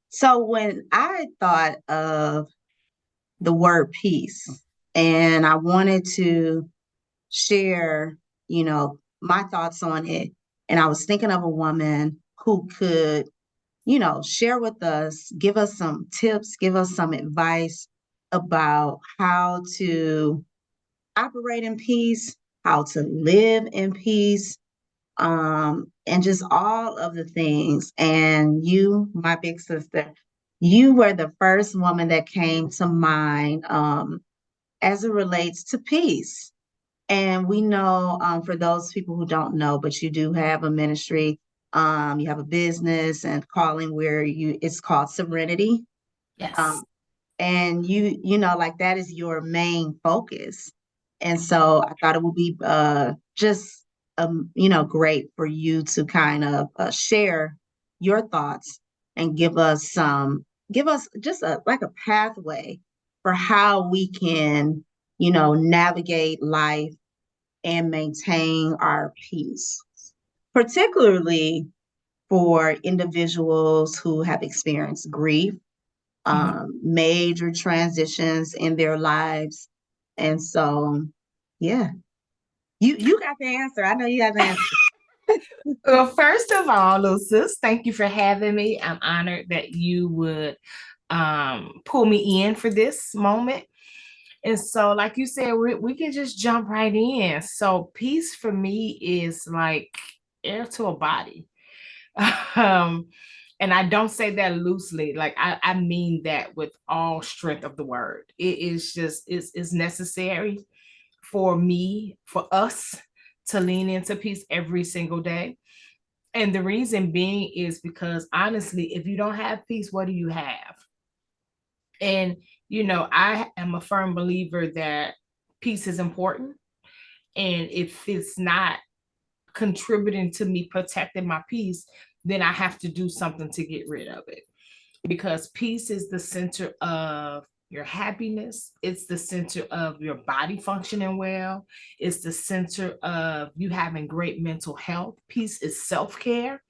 So when I thought of the word peace and I wanted to share, my thoughts on it, and I was thinking of a woman who could, share with us, give us some tips, give us some advice about how to operate in peace, how to live in peace, and just all of the things. And you, my big sister, you were the first woman that came to mind as it relates to peace. And we know, for those people who don't know, but you do have a ministry, you have a business and calling where it's called Serenity. Yes. Um, and like that is your main focus. And so I thought it would be just great for you to kind of share your thoughts and give us just like a pathway for how we can navigate life and maintain our peace, particularly for individuals who have experienced grief, Mhm. major transitions in their lives. And so, yeah, you got the answer. I know you got the answer. Well, first of all, little sis, thank you for having me. I'm honored that you would pull me in for this moment. And so, like you said, we can just jump right in. So, peace for me is like air to a body. um, and I don't say that loosely. Like I mean that with all strength of the word. It is just it's necessary for me, for us to lean into peace every single day. And the reason being is because honestly, if you don't have peace, what do you have? And I am a firm believer that peace is important. And if it's not contributing to me protecting my peace, then I have to do something to get rid of it. Because peace is the center of your happiness. It's the center of your body functioning well. It's the center of you having great mental health. Peace is self care.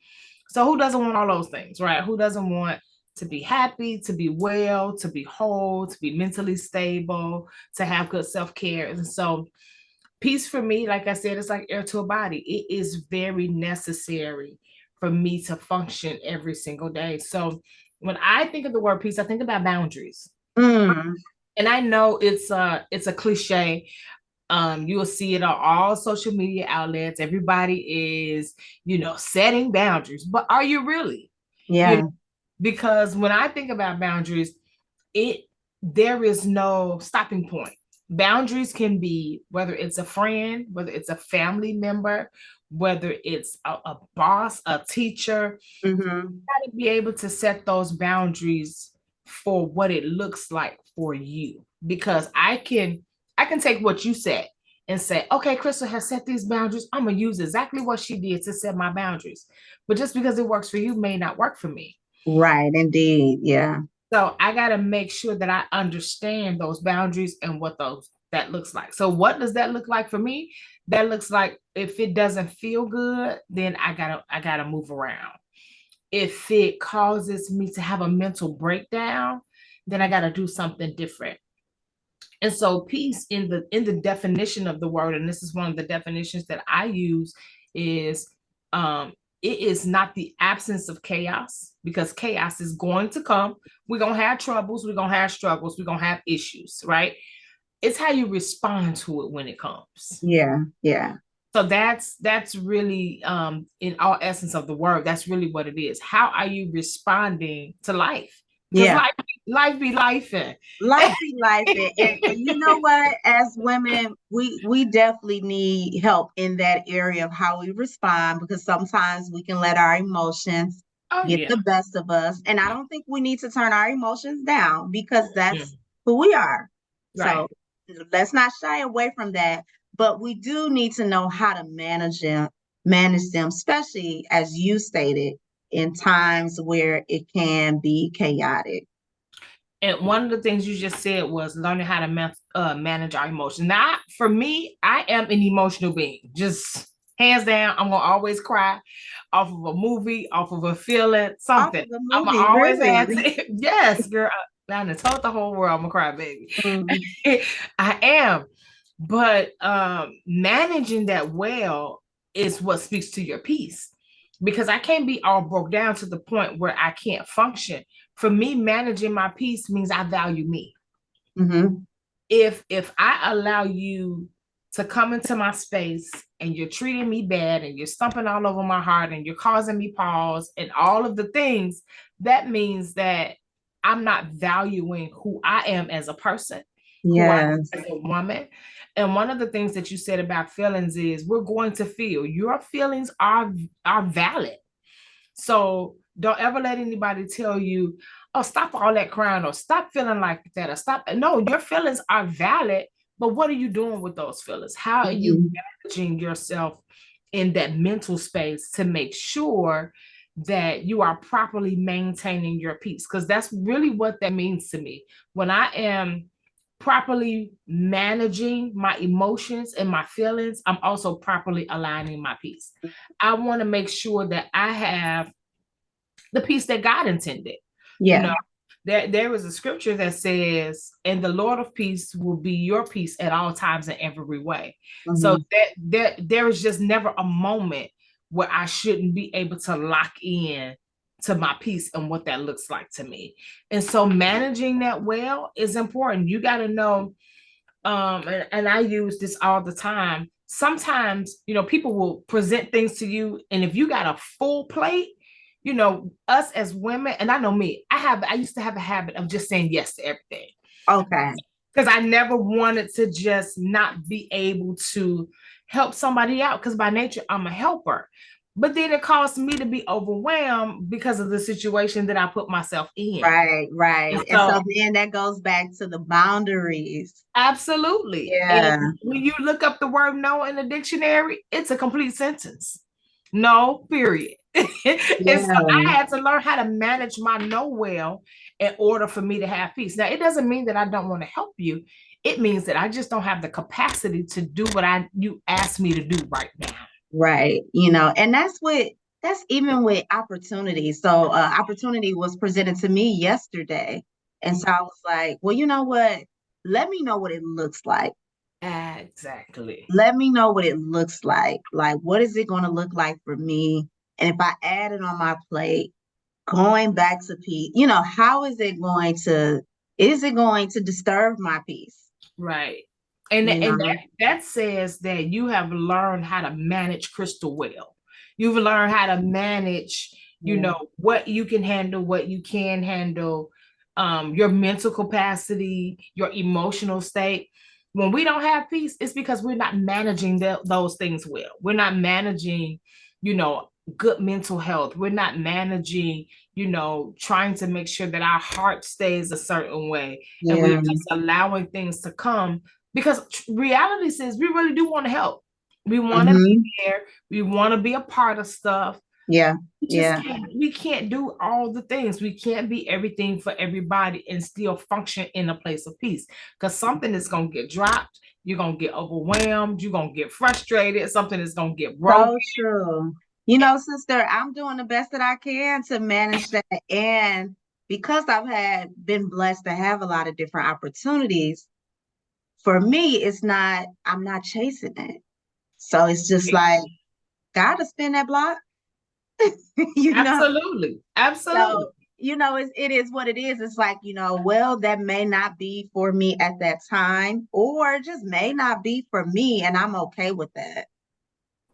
So, who doesn't want all those things, right? Who doesn't want to be happy, to be well, to be whole, to be mentally stable, to have good self care? And so, peace for me, like I said, it's like air to a body. It is very necessary for me to function every single day. So when I think of the word peace, I think about boundaries. Mm, And I know it's a cliche. You will see it on all social media outlets. Everybody is, setting boundaries. But are you really? You know, yeah, because when I think about boundaries, it there is no stopping point. Boundaries can be whether it's a friend, whether it's a family member, whether it's a boss, a teacher. hmm, You got to be able to set those boundaries for what it looks like for you. Because I can take what you said and say, okay, Crystal has set these boundaries. I'm gonna use exactly what she did to set my boundaries. But just because it works for you may not work for me. right, indeed, yeah, So I got to make sure that I understand those boundaries and what those that looks like. So what does that look like for me? That looks like if it doesn't feel good, then I gotta move around. If it causes me to have a mental breakdown, then I gotta do something different. And so peace in the definition of the word, and this is one of the definitions that I use, is it is not the absence of chaos, because chaos is going to come. We're gonna have troubles, we're gonna have struggles, we're gonna have issues, right? It's how you respond to it when it comes. yeah, yeah, So that's really in all essence of the word, that's really what it is. How are you responding to life? Because yeah. life be life. Life be life, and you know what? As women, we definitely need help in that area of how we respond, because sometimes we can let our emotions Oh get the yeah. best of us, and I don't think we need to turn our emotions down because Mm, that's who we are. right. So let's not shy away from that, but we do need to know how to manage them, especially as you stated, in times where it can be chaotic. And one of the things you just said was learning how to manage our emotions. Now, for me, I am an emotional being. Just Hands down, I'm gonna always cry off of a movie, off of a feeling, Off something. of the I'm gonna movie, always really. answer. Yes, girl. I done told the whole world I'm gonna cry, baby. Mhm. I am. But managing that well is what speaks to your peace. Because I can't be all broke down to the point where I can't function. For me, managing my peace means I value me. Mhm. If I allow you to come into my space and you're treating me bad and you're stumping all over my heart and you're causing me pause and all of the things, that means that I'm not valuing who I am as a person, who I Yes. am as a woman. And one of the things that you said about feelings is we're going to feel. Your feelings are valid. So don't ever let anybody tell you, oh, stop all that crying or stop feeling like that or stop. No, your feelings are valid, but what are you doing with those feelings? How are you Mhm. managing yourself in that mental space to make sure that you are properly maintaining your peace? Because that's really what that means to me. When I am properly managing my emotions and my feelings, I'm also properly aligning my peace. I want to make sure that I have the peace that God intended. You Yeah. know, there is a scripture that says, and the Lord of peace will be your peace at all times in every way. So Mhm. there is just never a moment where I shouldn't be able to lock in to my peace and what that looks like to me. And so managing that well is important. You got to know, and I use this all the time. Sometimes, people will present things to you, and if you got a full plate, us as women, and I know me, I used to have a habit of just saying yes to everything Okay. because I never wanted to just not be able to help somebody out because by nature I'm a helper. But then it caused me to be overwhelmed because of the situation that I put myself in. Right, And right. And so so then that goes back to the boundaries. absolutely. And Yeah. when you look up the word no in the dictionary, it's a complete sentence. No, period. And so I Yeah. had to learn how to manage my no well in order for me to have peace. Now, it doesn't mean that I don't want to help you. It means that I just don't have the capacity to do what you asked me to do right now. Right. And that's even with opportunity. So opportunity was presented to me yesterday. And so I was like, well, you know what? Let me know what it looks like. Exactly. Let me know what it looks like. Like, what is it going to look like for me? And if I add it on my plate, going back to peace, how is it going to disturb my peace? Right. And You and know? that says that you have learned how to manage crystal well. You've learned how to manage, Yeah. what you can handle, what you can handle, your mental capacity, your emotional state. When we don't have peace, it's because we're not managing those things well. We're not managing, you know, good mental health. We're not managing, trying to make sure that our heart stays a certain way and we're Yeah. just allowing things to come because reality says we really do want to help. We want to be Hmm. there. We want to be a part of stuff. Yeah. We just Yeah. can't. We can't do all the things. We can't be everything for everybody and still function in a place of peace. Because something is gonna get dropped. You're gonna get overwhelmed. You're gonna get frustrated. Something is gonna get broken. So true. Sister, I'm doing the best that I can to manage that. And because been blessed to have a lot of different opportunities, for me, I'm not chasing it. So it's just like, gotta spin that block, you know? Absolutely, absolutely. So, it is what it is. It's like, well, that may not be for me at that time, or just may not be for me, and I'm okay with that.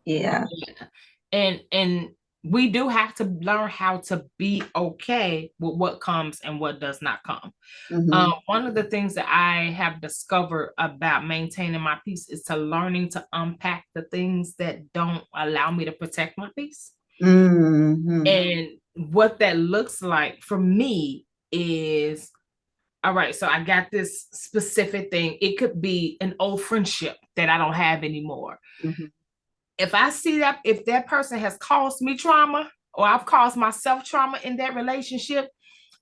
Yeah. And we do have to learn how to be okay with what comes and what does not come. Hmm. One of the things that I have discovered about maintaining my peace is to learning to unpack the things that don't allow me to protect my peace. Hmm. And what that looks like for me is, all right, so I got this specific thing. It could be an old friendship that I don't have anymore. Hmm. If I see that, if that person has caused me trauma or I've caused myself trauma in that relationship,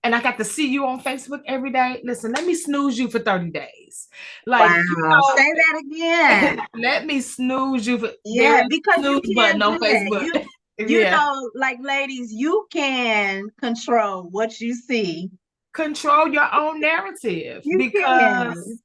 and I got to see you on Facebook every day. Listen, let me snooze you for 30 days. Like, Wow. Say that again. let me snooze you for, there Yeah, is a because you snooze button can on do that. Facebook. You Yeah. know, like ladies, you can control what you see. Control your own narrative, You can. because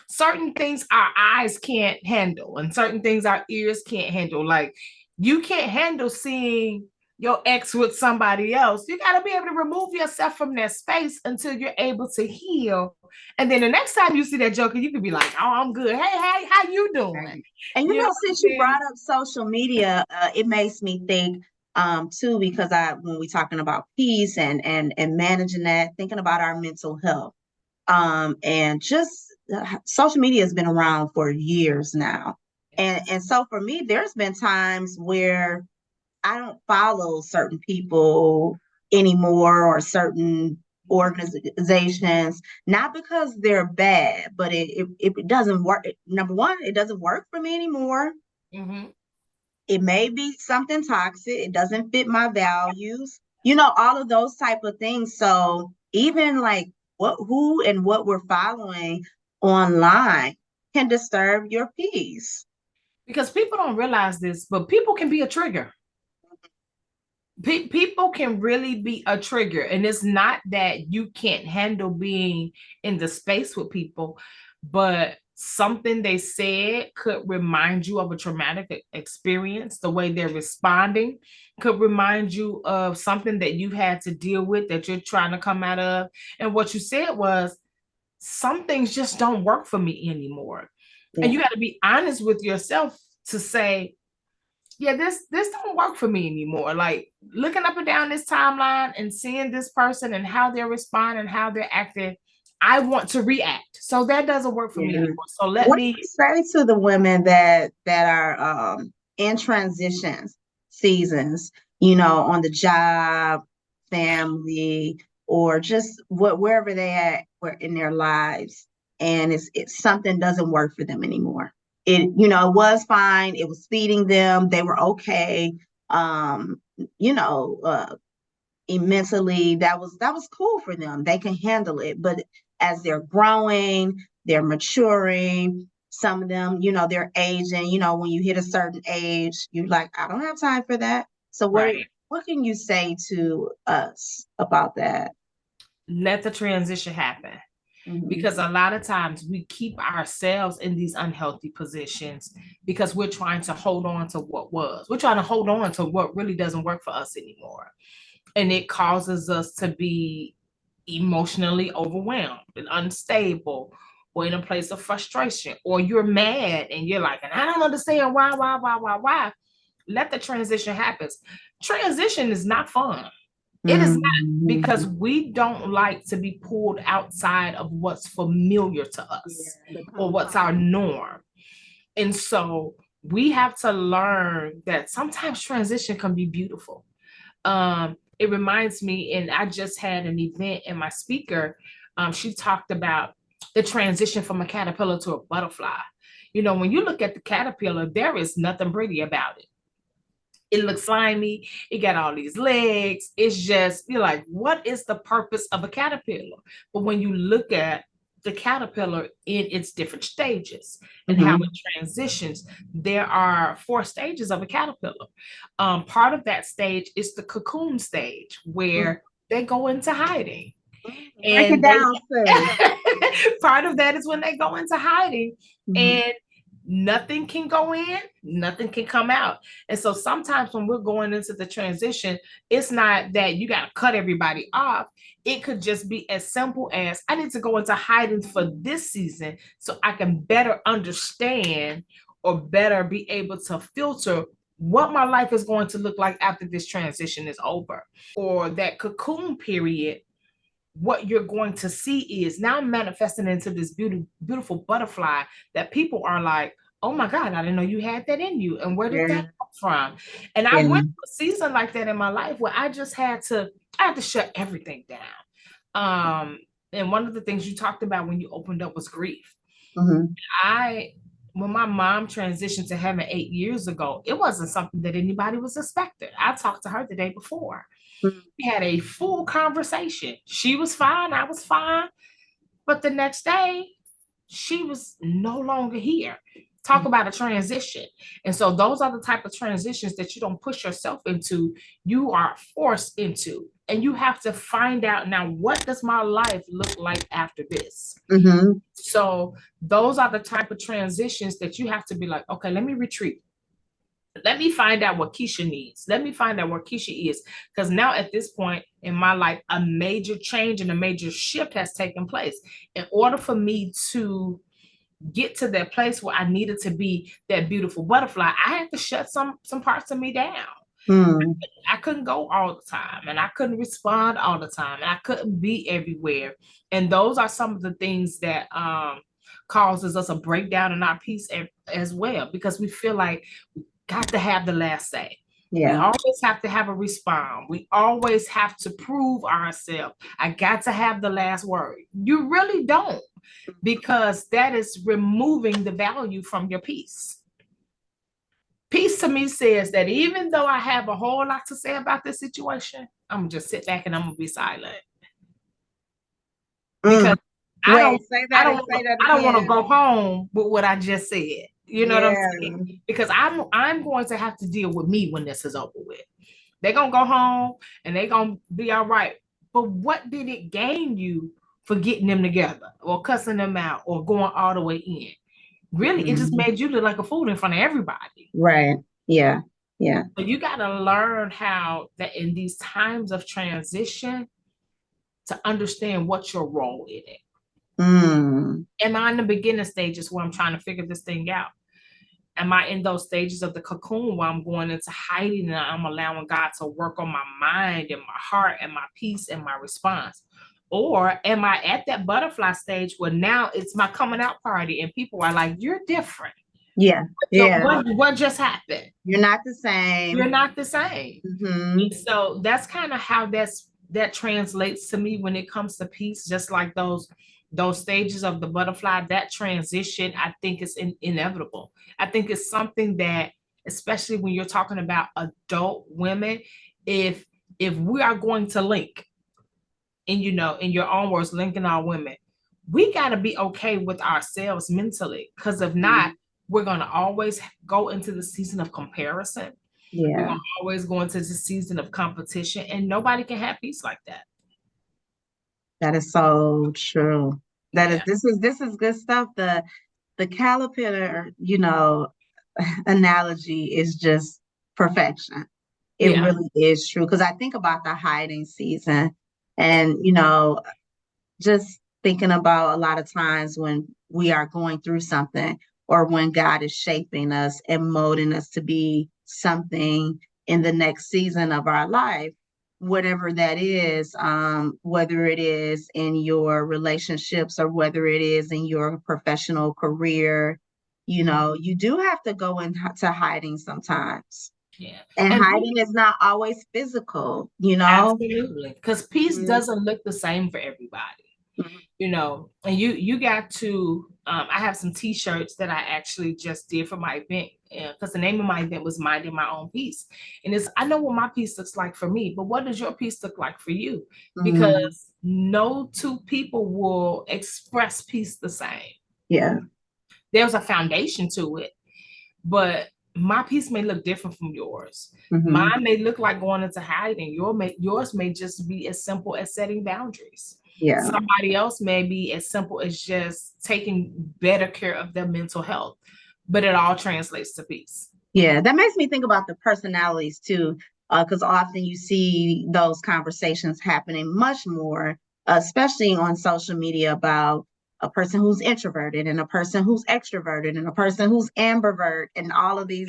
certain things our eyes can't handle and certain things our ears can't handle. Like, you can't handle seeing your ex with somebody else. You got to be able to remove yourself from that space until you're able to heal, and then the next time you see that joker, you can be like, oh, I'm good. Hey, how you doing? Right. And you You know know, what since I you mean? brought up social media, it makes me think too, because when we talking about peace and managing that, thinking about our mental health. And just social media has been around for years now. And so for me, there's been times where I don't follow certain people anymore or certain organizations, not because they're bad, but it doesn't work. Number one, it doesn't work for me anymore. Mm-hmm. It may be something toxic. It doesn't fit my values. You know, all of those type of things. So even like who and what we're following online can disturb your peace. Because people don't realize this, but people can be a trigger. People can really be a trigger, and it's not that you can't handle being in the space with people, but something they said could remind you of a traumatic experience. The way they're responding could remind you of something that you had to deal with that you're trying to come out of. And what you said was, some things just don't work for me anymore. And you Yeah. got to be honest with yourself to say, yeah, this don't work for me anymore. Like, looking up and down this timeline and seeing this person and how they're responding, how they're acting, I want to react. So that doesn't work for me Yeah. anymore. So let What do me. you say to the women that are in transitions seasons, you know, on the job, family, or just wherever they at in their lives, and it's something doesn't work for them anymore. It was fine, it was feeding them, they were okay. Um, you know, mentally that was cool for them, they can handle it, but as they're growing, they're maturing, some of them, they're aging. When you hit a certain age, you're like, I don't have time for that. So Right. what can you say to us about that? Let the transition happen. Mm-hmm. Because a lot of times we keep ourselves in these unhealthy positions because we're trying to hold on to what was. We're trying to hold on to what really doesn't work for us anymore. And it causes us to be emotionally overwhelmed and unstable, or in a place of frustration, or you're mad and you're like, and I don't understand why. Let the transition happen. Transition is not fun. It is not, because Mm-hmm. we don't like to be pulled outside of what's familiar to Yeah, us the or what's our comfort. norm. And so we have to learn that sometimes transition can be beautiful. It reminds me, and I just had an event, and my speaker, she talked about the transition from a caterpillar to a butterfly. When you look at the caterpillar, there is nothing pretty about it. It looks slimy. It got all these legs. It's just, you're like, what is the purpose of a caterpillar? But when you look at the caterpillar in its different stages and how it Mm-hmm. transitions, there are 4 stages of a caterpillar. Part of that stage is the cocoon stage, where they go into hiding. Break it And they down, sis. part of that is when they go into hiding, Mm-hmm. and nothing can go in, nothing can come out. And so sometimes when we're going into the transition, it's not that you got to cut everybody off. It could just be as simple as, I need to go into hiding for this season so I can better understand or better be able to filter what my life is going to look like after this transition is over. Or that cocoon period, what you're going to see is now manifesting into this beautiful butterfly that people are like, oh my God, I didn't know you had that in you. And where did that Yeah. come from? And I Yeah. went through a season like that in my life where I had to shut everything down. And one of the things you talked about when you opened up was grief. Mm-hmm. I when my mom transitioned to heaven 8 years ago, it wasn't something that anybody was expecting. I talked to her the day before. Mm. We had a full conversation. She was fine, I was fine. But the next day, she was no longer here. Talk about a transition. And so those are the type of transitions that you don't push yourself into, you are forced into. And you have to find out, now, what does my life look like after this? Mm-hmm. So those are the type of transitions that you have to be like, okay, let me retreat. Let me find out what Keisha needs. Let me find out where Keisha is. Because now at this point in my life, a major change and a major shift has taken place. In order for me to get to that place where I needed to be that beautiful butterfly, I had to shut some parts of me down. Mm. I couldn't go all the time, and I couldn't respond all the time, and I couldn't be everywhere. And those are some of the things that causes us a breakdown in our peace as well, because we feel like we got to have the last say. We Yeah. always have to have a respond. We always have to prove ourselves. I got to have the last word. You really don't, because that is removing the value from your peace. Peace to me says that even though I have a whole lot to say about this situation, I'm gonna just sit back and I'm gonna be silent, Mm. because I Wait, don't say I that don't and say want that I don't want to again. go home with what I just said. You know what I'm Yeah. saying? Because I'm going to have to deal with me when this is over with. They're gonna go home and they're gonna be all right. But what did it gain you for getting them together or cussing them out or going all the way in? Really, it just Mm. made you look like a fool in front of everybody. Right. Yeah. Yeah. But you got to learn how that in these times of transition to understand what's your role in it. Mm. Am I in the beginning stages where I'm trying to figure this thing out? Am I in those stages of the cocoon where I'm going into hiding and I'm allowing God to work on my mind and my heart and my peace and my response? Or am I at that butterfly stage where now it's my coming out party and people are like, you're different. Yeah. So Yeah. what just happened? You're not the You're same. not the same. Mm-hmm. So that's kind of how that translates to me when it comes to peace. Just like those stages of the butterfly, that transition, I think is inevitable. I think it's something that, especially when you're talking about adult women, if we are going to link, and in your own words, linking our women, we got to be okay with ourselves mentally, because if not, we're going to always go into the season of comparison. We're Yeah. gonna always go into the season of competition, and nobody can have peace like that. That is so true. That is Yeah, this is good stuff. The caterpillar, analogy is just perfection. It yeah, really is true. Because I think about the hiding season and, just thinking about a lot of times when we are going through something or when God is shaping us and molding us to be something in the next season of our life, whatever that is, whether it is in your relationships or whether it is in your professional career, you do have to go into hiding sometimes. yeah. And And hiding is not always physical. absolutely, because peace Mhm. doesn't look the same for everybody. Mhm. And you got to. I have some T-shirts that I actually just did for my event, because the name of my event was "Minding My Own Peace," and I know what my peace looks like for me, but what does your peace look like for you? Mhm. Because no two people will express peace the same. Yeah. There's a foundation to it, but my piece may look different from yours. Mhm. Mine may look like going into hiding. Yours may just be as simple as setting boundaries. Yeah. Somebody else may be as simple as just taking better care of their mental health, but it all translates to peace. Yeah. That makes me think about the personalities too, because often you see those conversations happening much more, especially on social media about a person who's introverted and a person who's extroverted and a person who's ambivert and all of the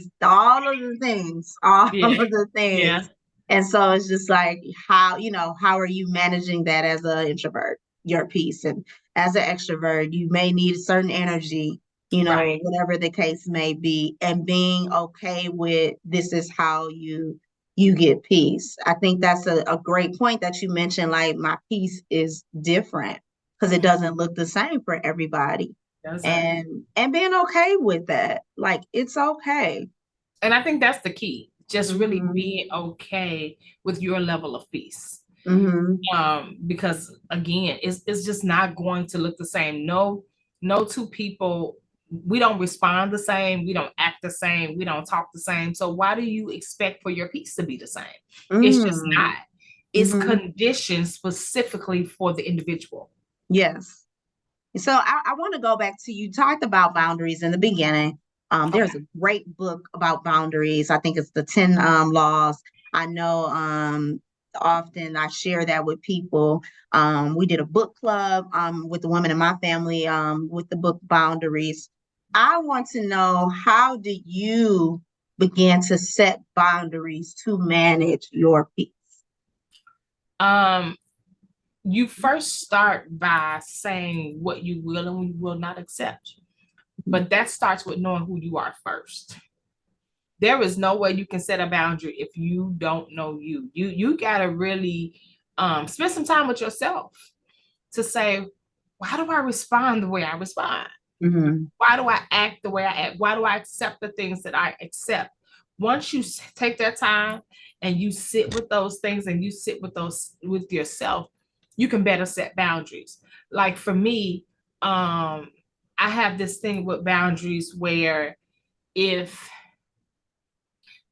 things, all of Yeah, the yeah, things. And so it's just like how are you managing that as an introvert, your piece, and as an extrovert, you may need a certain energy, right. whatever the case may be, and being okay with this is how you get peace. I think that's a great point that you mentioned. Like my peace is different because it doesn't look the same for everybody. Doesn't. and being okay with that. Like it's okay. And I think that's the key. Just really Mm-hmm. being okay with your level of peace. Mm-hmm. Because again, it's just not going to look the same. No two people, we don't respond the same, we don't act the same, we don't talk the same. So why do you expect for your peace to be the same? It's just Mm-hmm. not. It's Mm-hmm. conditioned specifically for the individual. Yes. So I want to go back to you talked about boundaries in the beginning. Okay. There's a great book about boundaries. I think it's the 10 laws. I know often I share that with people. We did a book club with the women in my family with the book Boundaries. I want to know, how do you begin to set boundaries to manage your peace? Um, you first start by saying what you will and you will not accept. But that starts with knowing who you are first. There is no way you can set a boundary if you don't know you. You gotta really spend some time with yourself to say, why do I respond the way I respond? Mm-hmm. Why do I act the way I act? Why do I accept the things that I accept? Once you take that time and you sit with those things and you sit with those with yourself, you can better set boundaries. Like for me, I have this thing with boundaries where if,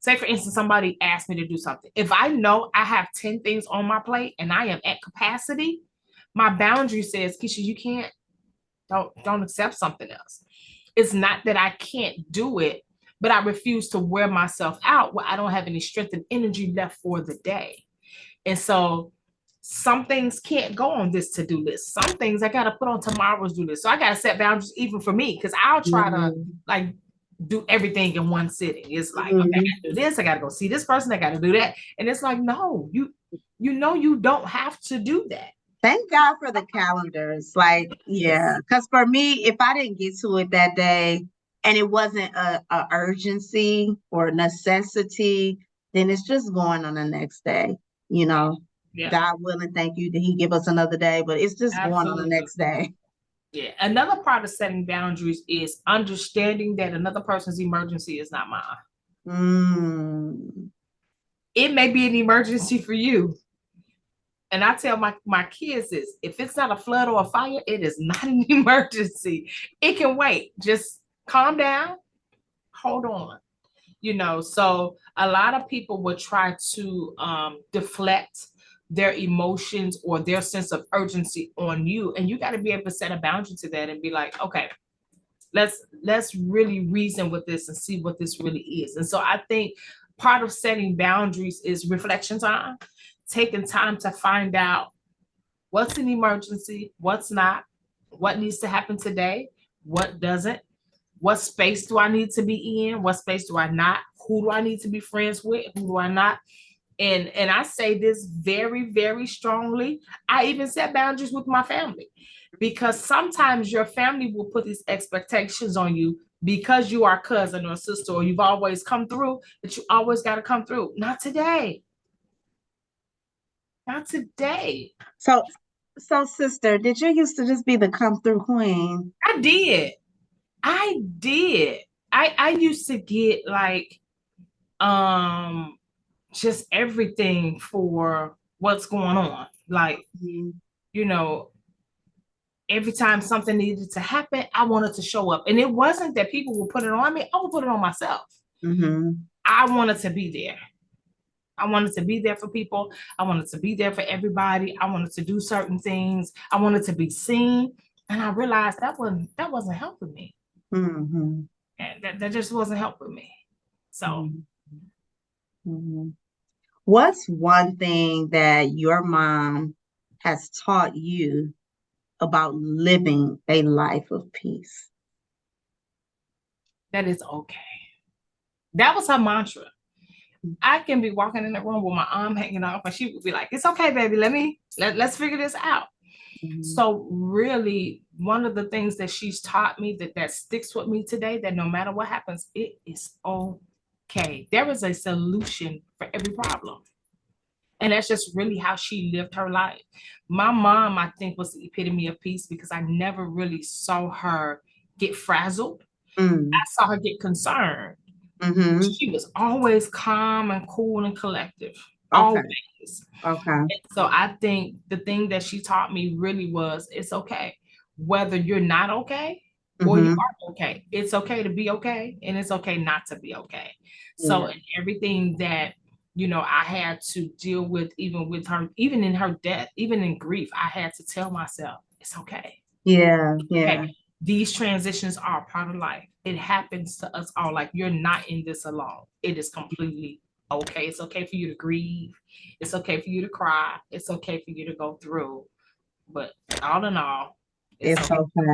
say for instance, somebody asked me to do something, if I know I have 10 things on my plate and I am at capacity, my boundary says, Keisha, you can't, don't accept something else. It's not that I can't do it, but I refuse to wear myself out where I don't have any strength and energy left for the day. And so some things can't go on this to-do list. Some things I got to put on tomorrow's do list. So I got to set boundaries even for me, because I'll try to Mm-hmm. like do everything in one sitting. It's like, okay, I Mm-hmm. got to do this. I got to go see this person. I got to do that. And it's like, no, you know, you don't have to do that. Thank God for the calendars. Like, Yes. yeah, because for me, if I didn't get to it that day and it wasn't a urgency or necessity, then it's just going on the next day. You know, Yeah, God willing, thank you that He give us another day, but it's just going on the absolutely. next day. Yeah. Another part of setting boundaries is understanding that another person's emergency is not mine. Mm. It may be an emergency for you. And I tell my kids this, if it's not a flood or a fire, it is not an emergency. It can wait. Just calm down, hold on. You know, so a lot of people would try to deflect their emotions or their sense of urgency on you. And you got to be able to set a boundary to that and be like, okay, let's really reason with this and see what this really is. And so I think part of setting boundaries is reflection time, taking time to find out what's an emergency, what's not, what needs to happen today, what doesn't, what space do I need to be in, what space do I not, who do I need to be friends with, who do I not. And I say this very, very strongly. I even set boundaries with my family, because sometimes your family will put these expectations on you because you are a cousin or a sister or you've always come through, that you always got to come through. Not today. Not today. So, so sister, did you used to just be the come through queen? I did. I did. I used to get like um just everything for what's going on. Like, Mm-hmm. you know, every time something needed to happen, I wanted to show up. And it wasn't that people would put it on me, I would put it on myself. Mm-hmm. I wanted to be there. I wanted to be there for people. I wanted to be there for everybody. I wanted to do certain things. I wanted to be seen. And I realized that wasn't helping me. Mm-hmm. And that just wasn't helping me. So Mm-hmm. What's one thing that your mom has taught you about living a life of peace? that is okay. That was her mantra. I can be walking in the room with my arm hanging off, and she would be like, "It's okay, baby. Let's figure this out." Mm-hmm. So really, one of the things that she's taught me that sticks with me today, that no matter what happens, it is okay. There is a solution for every problem. And that's just really how she lived her life. My mom, I think, was the epitome of peace, because I never really saw her get frazzled. Mm. I saw her get concerned. Mm-hmm. She was always calm and cool and collective, Okay. always. Okay. And so I think the thing that she taught me really was, it's okay. Whether you're not okay or you Mm-hmm. are okay, it's okay to be okay, and it's okay not to be okay. So Yeah. everything that, I had to deal with, even with her, even in her death, even in grief, I had to tell myself, it's okay. Yeah. Yeah. Okay. These transitions are a part of life. It happens to us all. Like, you're not in this alone. It is completely okay. It's okay for you to grieve. It's okay for you to cry. It's okay for you to go through. But all in all, it's It's okay. okay.